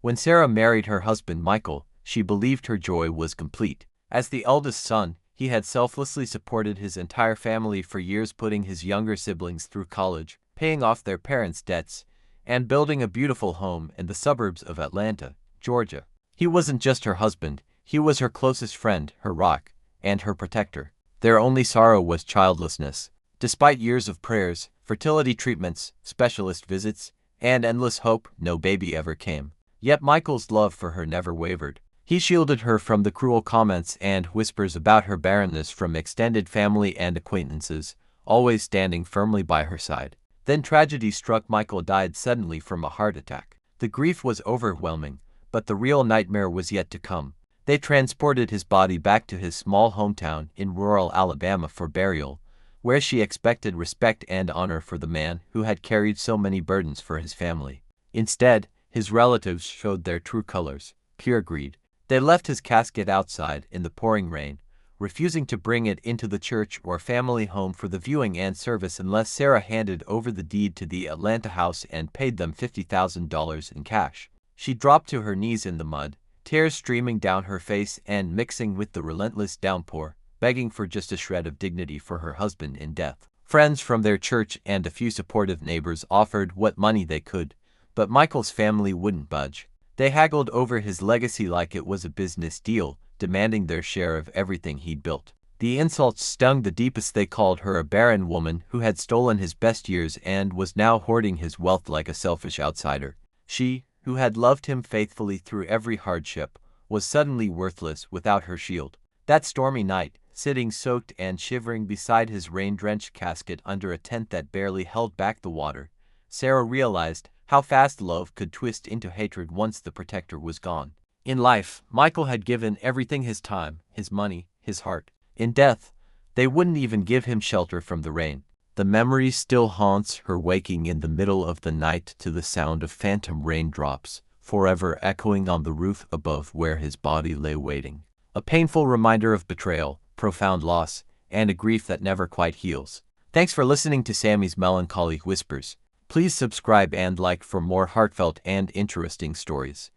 When Sarah married her husband Michael, she believed her joy was complete. As the eldest son, he had selflessly supported his entire family for years, putting his younger siblings through college, paying off their parents' debts, and building a beautiful home in the suburbs of Atlanta, Georgia. He wasn't just her husband, he was her closest friend, her rock, and her protector. Their only sorrow was childlessness. Despite years of prayers, fertility treatments, specialist visits, and endless hope, no baby ever came. Yet Michael's love for her never wavered. He shielded her from the cruel comments and whispers about her barrenness from extended family and acquaintances, always standing firmly by her side. Then tragedy struck. Michael died suddenly from a heart attack. The grief was overwhelming, but the real nightmare was yet to come. They transported his body back to his small hometown in rural Alabama for burial, where she expected respect and honor for the man who had carried so many burdens for his family. Instead, his relatives showed their true colors: pure greed. They left his casket outside in the pouring rain, refusing to bring it into the church or family home for the viewing and service unless Sarah handed over the deed to the Atlanta house and paid them $50,000 in cash. She dropped to her knees in the mud, tears streaming down her face and mixing with the relentless downpour, begging for just a shred of dignity for her husband in death. Friends from their church and a few supportive neighbors offered what money they could, but Michael's family wouldn't budge. They haggled over his legacy like it was a business deal, demanding their share of everything he'd built. The insults stung the deepest. They called her a barren woman who had stolen his best years and was now hoarding his wealth like a selfish outsider. She, who had loved him faithfully through every hardship, was suddenly worthless without her shield. That stormy night, sitting soaked and shivering beside his rain-drenched casket under a tent that barely held back the water, Sarah realized how fast love could twist into hatred once the protector was gone. In life, Michael had given everything: his time, his money, his heart. In death, they wouldn't even give him shelter from the rain. The memory still haunts her, waking in the middle of the night to the sound of phantom raindrops, forever echoing on the roof above where his body lay waiting. A painful reminder of betrayal, profound loss, and a grief that never quite heals. Thanks for listening to Sammy's Melancholic Whispers. Please subscribe and like for more heartfelt and interesting stories.